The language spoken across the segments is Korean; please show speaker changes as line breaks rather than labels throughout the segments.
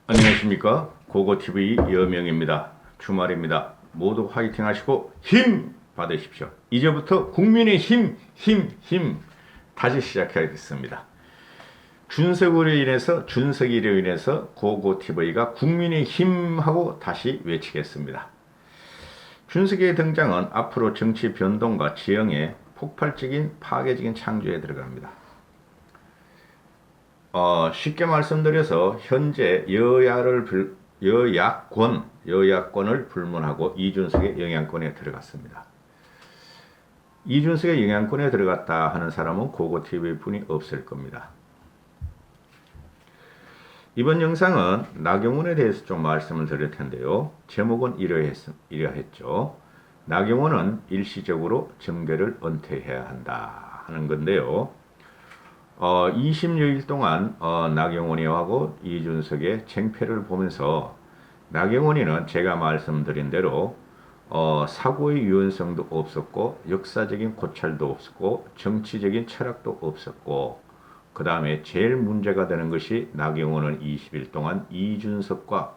안녕하십니까. 고고TV 여명입니다. 주말입니다. 모두 화이팅 하시고 힘 받으십시오. 이제부터 국민의 힘 다시 시작하겠습니다. 준석이로 인해서 고고TV가 국민의 힘하고 다시 외치겠습니다. 준석이의 등장은 앞으로 정치 변동과 지형의 폭발적인 파괴적인 창조에 들어갑니다. 쉽게 말씀드려서 현재 여야권을 불문하고 이준석의 영향권에 들어갔습니다. 이준석의 영향권에 들어갔다 하는 사람은 고고TV 뿐이 없을 겁니다. 이번 영상은 나경원에 대해서 좀 말씀을 드릴 텐데요. 제목은 이러했죠. 나경원은 일시적으로 정계를 은퇴해야 한다 하는 건데요. 20여일 동안 나경원이하고 이준석의 쟁패를 보면서 나경원이는 제가 말씀드린 대로 사고의 유연성도 없었고 역사적인 고찰도 없었고 정치적인 철학도 없었고 그 다음에 제일 문제가 되는 것이 나경원은 20일 동안 이준석과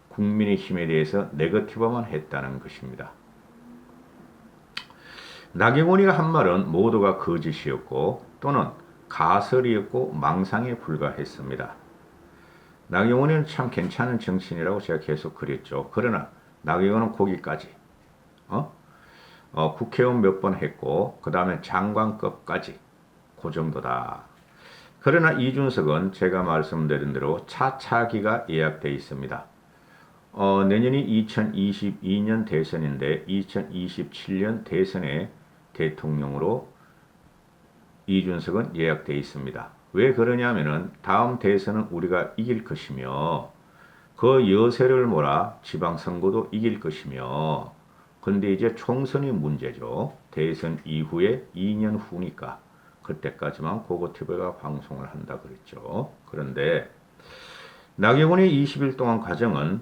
국민의힘에 대해서 네거티브만 했다는 것입니다. 나경원이가 한 말은 모두가 거짓이었고 또는 가설이었고 망상에 불과했습니다. 나경원이는 참 괜찮은 정치인이라고 제가 계속 그랬죠. 그러나 나경원은 거기까지 국회의원 몇 번 했고 그 다음에 장관급까지 그 정도다. 그러나 이준석은 제가 말씀드린 대로 차차기가 예약되어 있습니다. 내년이 2022년 대선인데 2027년 대선에 대통령으로 이준석은 예약되어 있습니다. 왜 그러냐면은 다음 대선은 우리가 이길 것이며 그 여세를 몰아 지방선거도 이길 것이며 근데 이제 총선이 문제죠. 대선 이후에 2년 후니까 그때까지만 고고TV가 방송을 한다 그랬죠. 그런데 나경원의 20일 동안 과정은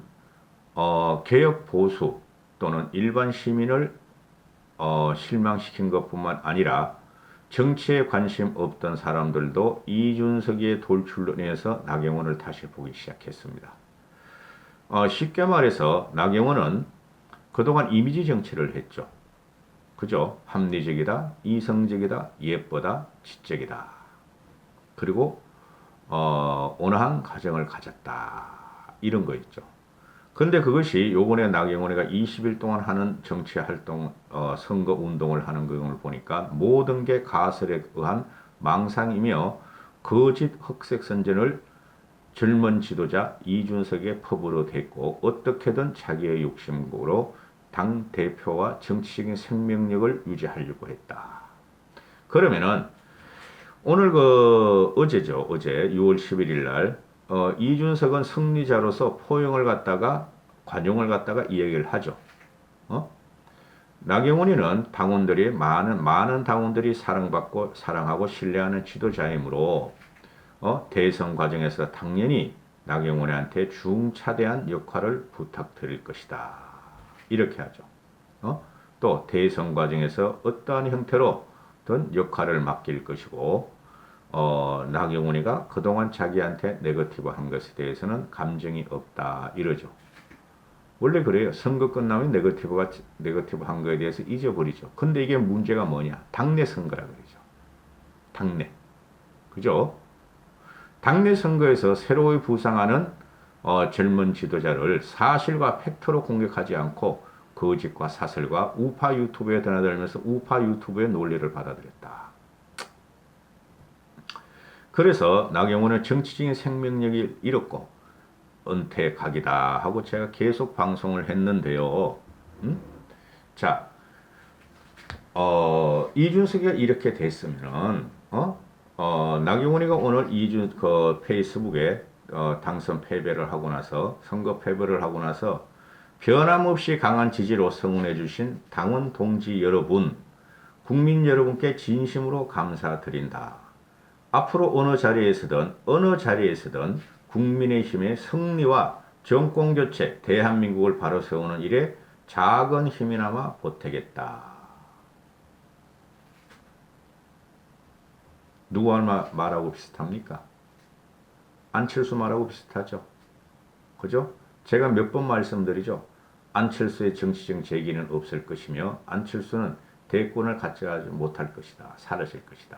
개혁 보수 또는 일반 시민을 실망시킨 것뿐만 아니라 정치에 관심 없던 사람들도 이준석의 돌출로 인해서 나경원을 다시 보기 시작했습니다. 쉽게 말해서 나경원은 그동안 이미지 정치를 했죠. 그죠? 합리적이다, 이성적이다, 예쁘다, 지적이다. 그리고 온화한 가정을 가졌다. 이런 거 있죠. 근데 그것이 요번에 나경원이가 20일 동안 하는 정치 활동, 선거 운동을 하는 걸 보니까 모든 게 가설에 의한 망상이며 거짓 흑색 선전을 젊은 지도자 이준석의 법으로 됐고 어떻게든 자기의 욕심으로 당 대표와 정치적인 생명력을 유지하려고 했다. 그러면은 오늘 어제죠. 어제 6월 11일 날 이준석은 승리자로서 관용을 갖다가 이야기를 하죠. 나경원이는 많은 당원들이 사랑하고 신뢰하는 지도자이므로 대선 과정에서 당연히 나경원한테 중차대한 역할을 부탁드릴 것이다. 이렇게 하죠. 또 대선 과정에서 어떠한 형태로든 역할을 맡길 것이고 나경원이가 그동안 자기한테 네거티브 한 것에 대해서는 감정이 없다 이러죠. 원래 그래요. 선거 끝나면 네거티브 한 거에 대해서 잊어버리죠. 근데 이게 문제가 뭐냐? 당내 선거라 그러죠. 당내. 그죠? 당내 선거에서 새로이 부상하는 젊은 지도자를 사실과 팩트로 공격하지 않고 거짓과 사설과 우파 유튜브에 드나들면서 우파 유튜브의 논리를 받아들였다. 그래서 나경원은 정치적인 생명력이 잃었고 은퇴각이다 하고 제가 계속 방송을 했는데요. 자, 이준석이가 이렇게 됐으면은 나경원이가 오늘 페이스북에 당선 패배를 하고 나서 선거 패배를 하고 나서 변함없이 강한 지지로 성원해 주신 당원 동지 여러분, 국민 여러분께 진심으로 감사드린다. 앞으로 어느 자리에서든 국민의힘의 승리와 정권교체, 대한민국을 바로 세우는 일에 작은 힘이나마 보태겠다. 누구와 말하고 비슷합니까? 안철수 말하고 비슷하죠. 그죠? 제가 몇 번 말씀드리죠. 안철수의 정치적 재기는 없을 것이며 안철수는 대권을 가져가지 못할 것이다. 사라질 것이다.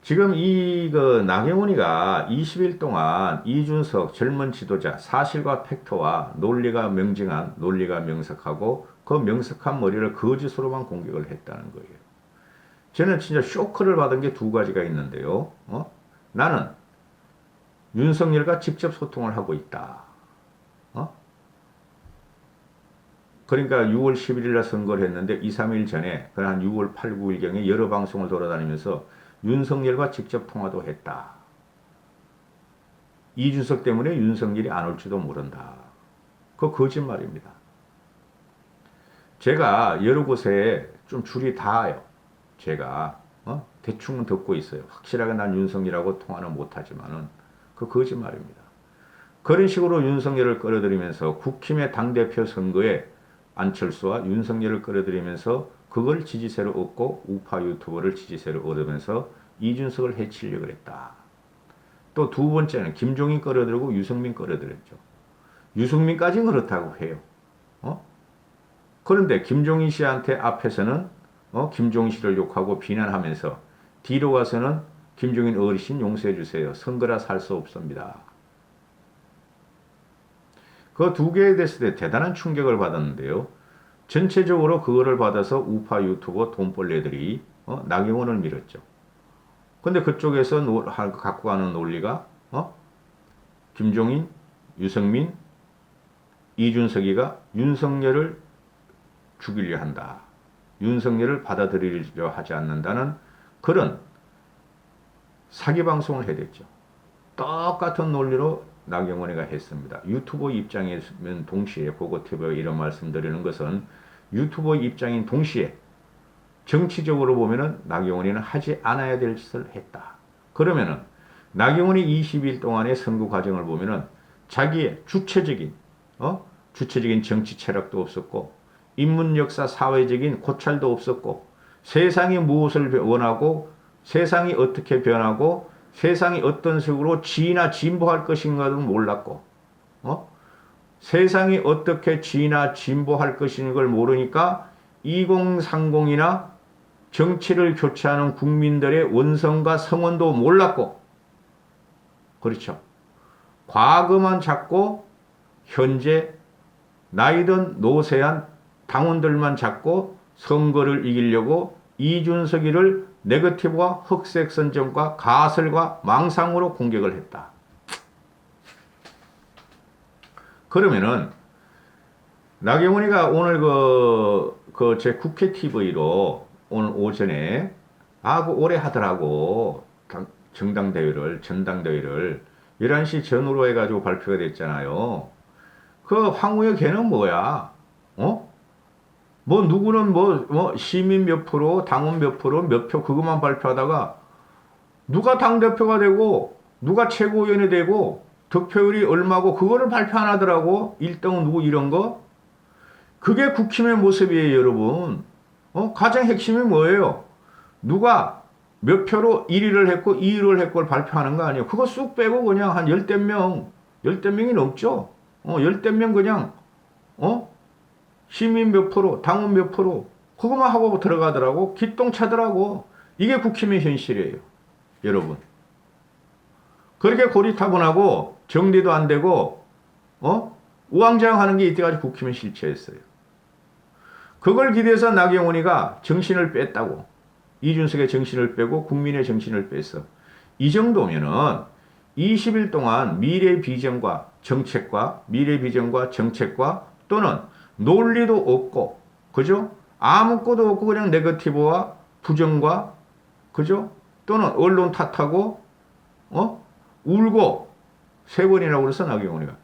지금 그 나경원이가 20일 동안 이준석 젊은 지도자 사실과 팩트와 논리가 명징한 논리가 명석하고 그 명석한 머리를 거짓으로만 공격을 했다는 거예요. 저는 진짜 쇼크를 받은 게 두 가지가 있는데요. 나는 윤석열과 직접 소통을 하고 있다. 그러니까 6월 11일 날 선거를 했는데 2, 3일 전에 한 6월 8, 9일경에 여러 방송을 돌아다니면서 윤석열과 직접 통화도 했다. 이준석 때문에 윤석열이 안 올지도 모른다. 그거 거짓말입니다. 제가 여러 곳에 좀 줄이 닿아요. 제가 대충은 듣고 있어요. 확실하게 난 윤석열하고 통화는 못하지만은 그 거짓말입니다. 그런 식으로 윤석열을 끌어들이면서 국힘의 당대표 선거에 안철수와 윤석열을 끌어들이면서 그걸 지지세로 얻고 우파 유튜버를 지지세로 얻으면서 이준석을 해치려고 했다. 또 두 번째는 김종인 끌어들이고 유승민 끌어들였죠. 유승민까지는 그렇다고 해요. 그런데 김종인 씨한테 앞에서는 김종인 씨를 욕하고 비난하면서 뒤로 가서는 김종인 어르신 용서해 주세요. 선거라 살 수 없습니다. 그 두 개에 대해서 대단한 충격을 받았는데요. 전체적으로 그거를 받아서 우파 유튜버 돈벌레들이 나경원을 밀었죠. 근데 그쪽에서 갖고 가는 논리가 김종인, 유승민, 이준석이가 윤석열을 죽이려 한다. 윤석열을 받아들이려 하지 않는다는 그런 사기방송을 해댔죠. 똑같은 논리로 나경원이가 했습니다. 유튜버 입장이면 동시에 보고TV에 이런 말씀드리는 것은 유튜버 입장인 동시에 정치적으로 보면은 나경원이는 하지 않아야 될 짓을 했다. 그러면은 나경원이 20일 동안의 선거 과정을 보면은 자기의 주체적인 정치 철학도 없었고 인문 역사 사회적인 고찰도 없었고 세상이 무엇을 원하고 세상이 어떻게 변하고 세상이 어떤 식으로 지나 진보할 것인가도 몰랐고 세상이 어떻게 지나 진보할 것인 걸 모르니까 2030이나 정치를 교체하는 국민들의 원성과 성원도 몰랐고 그렇죠. 과거만 잡고 현재 나이든 노쇠한 당원들만 잡고 선거를 이기려고 이준석이를 네거티브와 흑색선전과 가설과 망상으로 공격을 했다. 그러면은 나경원이가 오늘 제 국회 TV로 오늘 오전에 오래 하더라고 전당대회를 11시 전후로 해가지고 발표가 됐잖아요. 그 황우여 걔는 뭐야? 뭐 누구는 시민 몇 프로, 당원 몇 프로, 몇 표 그것만 발표하다가 누가 당대표가 되고 누가 최고위원이 되고 득표율이 얼마고 그거를 발표 안 하더라고. 1등은 누구 이런 거. 그게 국힘의 모습이에요, 여러분. 가장 핵심이 뭐예요? 누가 몇 표로 1위를 했고 2위를 했고를 발표하는 거 아니에요. 그거 쑥 빼고 그냥 한 열댓 명이 넘죠. 열댓 명 그냥 시민 몇 프로, 당원 몇 프로, 그것만 하고 들어가더라고. 기똥차더라고. 이게 국힘의 현실이에요. 여러분. 그렇게 고리타분하고, 정리도 안 되고, 우왕좌왕하는 게 이때까지 국힘의 실체였어요. 그걸 기대해서 나경원이가 정신을 뺐다고. 이준석의 정신을 빼고 국민의 정신을 뺐어. 이 정도면은 20일 동안 미래 비전과 정책과 또는 논리도 없고, 그죠? 아무것도 없고 그냥 네거티브와 부정과, 그죠? 또는 언론 탓하고, 울고, 세 번이라고 그래서 나경원이가.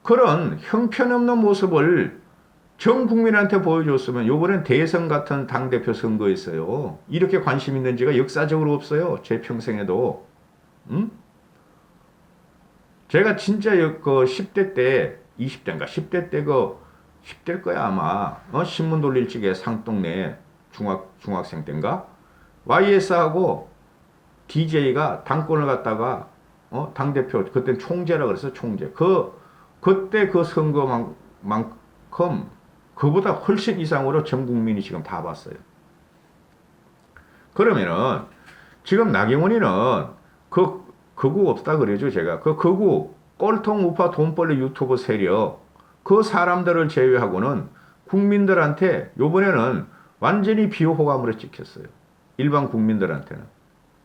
그런 형편없는 모습을 전 국민한테 보여줬으면 요번엔 대선 같은 당대표 선거였어요. 이렇게 관심 있는 지가 역사적으로 없어요. 제 평생에도. 제가 진짜 그 10대 때, 20대인가? 10대 때 10대일 거야 아마. 신문 돌릴 적에 상동네 중학생 때인가? YS하고 DJ가 당권을 갖다가 당대표, 그때 총재라 그래서 총재. 그때 그 선거만큼, 그보다 훨씬 이상으로 전 국민이 지금 다 봤어요. 그러면은, 지금 나경원이는 거구 없다 그러죠, 제가. 거구, 꼴통 우파 돈벌이 유튜브 세력, 그 사람들을 제외하고는 국민들한테 요번에는 완전히 비호감으로 찍혔어요. 일반 국민들한테는.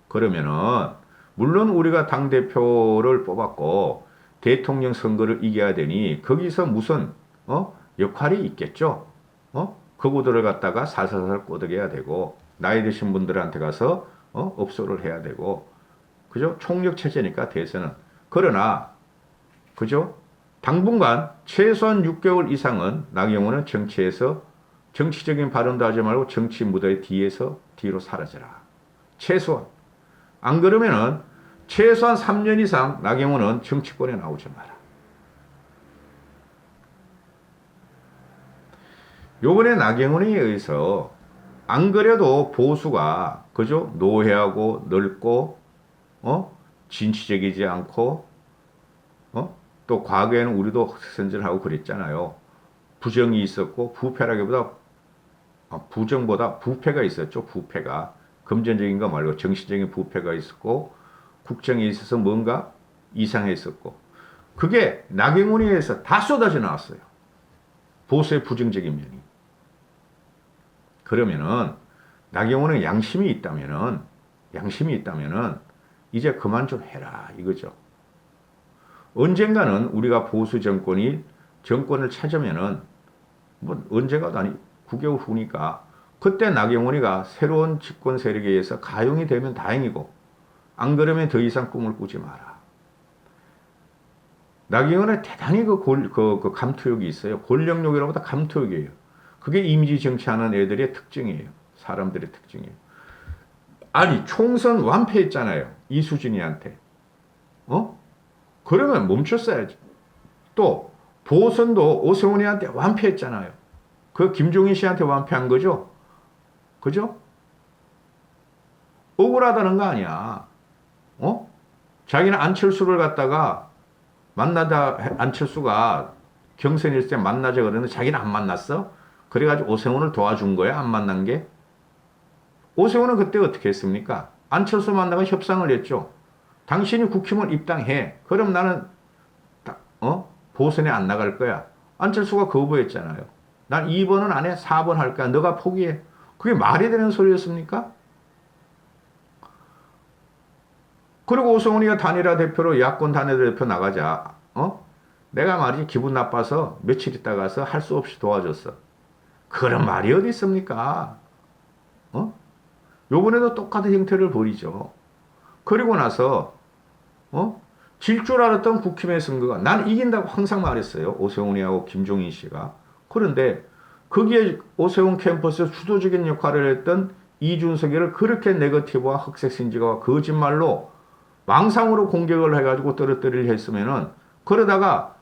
그러면은, 물론 우리가 당대표를 뽑았고, 대통령 선거를 이겨야 되니, 거기서 무슨, 역할이 있겠죠? 거구들을 갖다가 살살살 꼬드겨야 되고, 나이 드신 분들한테 가서, 업소를 해야 되고, 그죠? 총력 체제니까 대선은. 그러나, 그죠? 당분간 최소한 6개월 이상은 나경원은 정치에서 정치적인 발언도 하지 말고 정치 무대 뒤로 사라져라. 최소한. 안 그러면은 최소한 3년 이상 나경원은 정치권에 나오지 마라. 요번에 나경원에 의해서 안 그래도 보수가 그죠? 노회하고 넓고 진취적이지 않고 또 과거에는 우리도 선전하고 그랬잖아요. 부정이 있었고 부패라기보다 부정보다 부패가 있었죠. 부패가 금전적인 거 말고 정신적인 부패가 있었고 국정에 있어서 뭔가 이상했었고 그게 나경원에 의해서 다 쏟아져 나왔어요. 보수의 부정적인 면이. 그러면은 나경원은 양심이 있다면은 이제 그만 좀 해라 이거죠. 언젠가는 우리가 보수 정권이 정권을 찾으면은 뭐 언제가도 아니 9개월 후니까 그때 나경원이가 새로운 집권 세력에 의해서 가용이 되면 다행이고 안 그러면 더 이상 꿈을 꾸지 마라. 나경원은 대단히 그 감투욕이 있어요. 권력욕이라보다 감투욕이에요. 그게 이미지 정치하는 애들의 특징이에요. 사람들의 특징이에요. 아니 총선 완패했잖아요. 이수진이한테. 그러면 멈췄어야지. 또 보선도 오세훈이한테 완패했잖아요. 그 김종인 씨한테 완패한 거죠. 그죠? 억울하다는 거 아니야. 자기는 안철수를 갖다가 안철수가 경선일 때 만나자 그러는데 자기는 안 만났어? 그래가지고 오세훈을 도와준 거야? 안 만난 게? 오세훈은 그때 어떻게 했습니까? 안철수 만나가 협상을 했죠. 당신이 국힘을 입당해. 그럼 나는 보선에 안 나갈 거야. 안철수가 거부했잖아요. 난 2번은 안 해. 4번 할 거야. 너가 포기해. 그게 말이 되는 소리였습니까? 그리고 오세훈이가 단일화 대표로 야권 단일화 대표 나가자. 내가 말이지 기분 나빠서 며칠 있다 가서 할 수 없이 도와줬어. 그런 말이 어디 있습니까? 요번에도 똑같은 형태를 보이죠. 그리고 나서 질 줄 알았던 국힘의 선거가 난 이긴다고 항상 말했어요. 오세훈이하고 김종인 씨가. 그런데 거기에 오세훈 캠퍼스 주도적인 역할을 했던 이준석이를 그렇게 네거티브와 흑색신지가 거짓말로 망상으로 공격을 해가지고 떨어뜨리려 했으면은 그러다가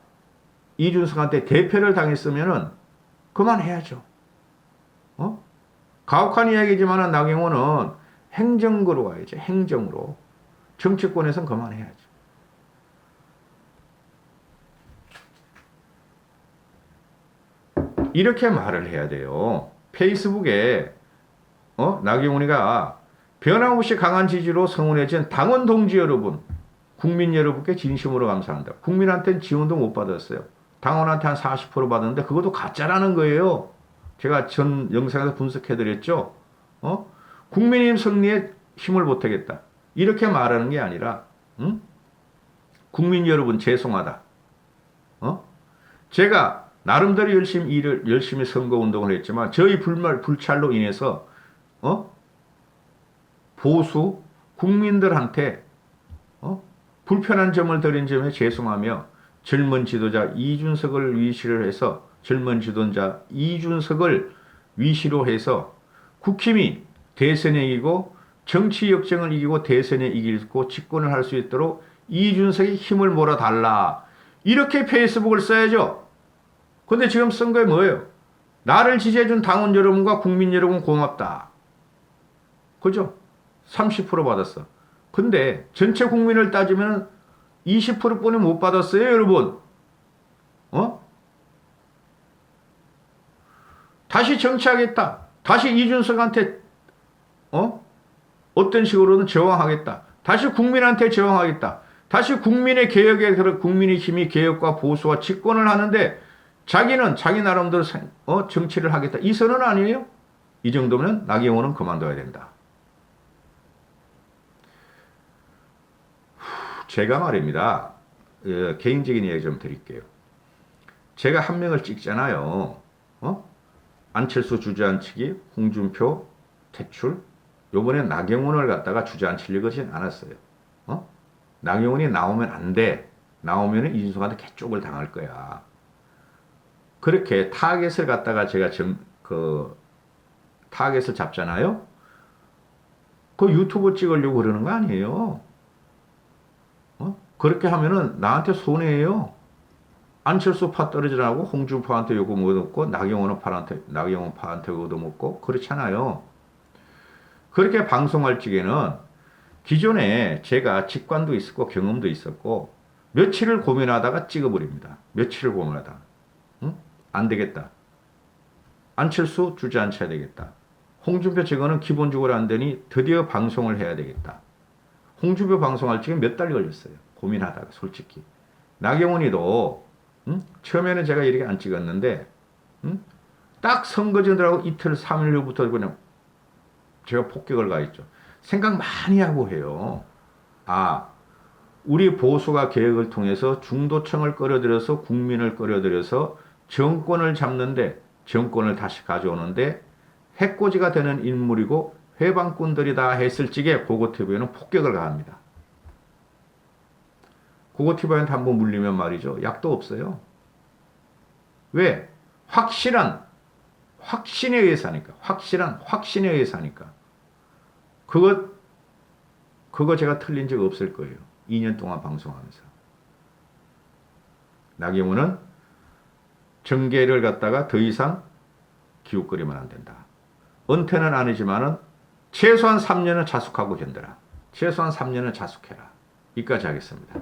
이준석한테 대패를 당했으면은 그만해야죠. 가혹한 이야기지만은 나경원은 행정으로 가야죠. 행정으로. 정치권에선 그만해야죠. 이렇게 말을 해야 돼요. 페이스북에 나경원이가 변함없이 강한 지지로 성원해진 당원 동지 여러분, 국민 여러분께 진심으로 감사한다. 국민한테는 지원도 못 받았어요. 당원한테 한 40% 받았는데 그것도 가짜라는 거예요. 제가 전 영상에서 분석해드렸죠. 국민의힘 승리에 힘을 보태겠다. 이렇게 말하는 게 아니라 국민 여러분 죄송하다. 제가 나름대로 열심히 선거운동을 했지만 저희 불찰로 인해서 보수 국민들한테 불편한 점을 드린 점에 죄송하며 젊은 지도자 이준석을 위시를 해서 국힘이 대선에 이기고 정치 역정을 이기고 대선에 이기고 집권을 할 수 있도록 이준석이 힘을 몰아달라. 이렇게 페이스북을 써야죠. 근데 지금 쓴 게 뭐예요? 나를 지지해준 당원 여러분과 국민 여러분 고맙다. 그죠? 30% 받았어. 근데 전체 국민을 따지면 20%뿐이 못 받았어요, 여러분. 다시 정치하겠다. 다시 이준석한테 어떤 식으로든 저항하겠다. 다시 국민한테 저항하겠다. 다시 국민의 개혁에 들어 국민의힘이 개혁과 보수와 집권을 하는데 자기는 자기 나름대로 정치를 하겠다. 이 선언 아니에요? 이 정도면 나경원은 그만둬야 된다. 제가 말입니다. 개인적인 이야기 좀 드릴게요. 제가 한 명을 찍잖아요. 안철수 주저앉히기, 홍준표 퇴출. 요번에 나경원을 갖다가 주저앉히려고 하진 않았어요. 나경원이 나오면 안 돼. 나오면 이준석한테 개쪽을 당할 거야. 그렇게 타겟을 갖다가 제가 타겟을 잡잖아요. 그 유튜브 찍으려고 그러는 거 아니에요. 그렇게 하면은 나한테 손해예요. 안철수 파 떨어지라고 홍준표한테 요거 얻어먹고 나경원 파한테 얻어먹고 그렇잖아요. 그렇게 방송할 적에는 기존에 제가 직관도 있었고 경험도 있었고 며칠을 고민하다가 찍어버립니다. 며칠을 고민하다가 안 되겠다. 안철수 주저앉혀야 되겠다. 홍준표 저거는 기본적으로 안 되니 드디어 방송을 해야 되겠다. 홍준표 방송할 적에 몇 달 걸렸어요. 고민하다가 솔직히. 나경원이도 처음에는 제가 이렇게 안 찍었는데 딱 선거 전들하고 이틀 3일 후부터 그냥 제가 폭격을 가했죠. 생각 많이 하고 해요. 우리 보수가 개혁을 통해서 중도층을 끌어들여서 국민을 끌어들여서 정권을 잡는데 정권을 다시 가져오는데 해코지가 되는 인물이고 회방꾼들이다 했을 적에 고고TV에는 폭격을 가합니다. 고고TV한테 한번 물리면 말이죠. 약도 없어요. 왜? 확신에 의해서 하니까. 확신에 의해서 하니까. 그거 제가 틀린 적 없을 거예요. 2년 동안 방송하면서. 나경원은 정계를 갖다가 더 이상 기웃거리면 안 된다. 은퇴는 아니지만은 최소한 3년은 자숙하고 견뎌라. 최소한 3년은 자숙해라. 여기까지 하겠습니다.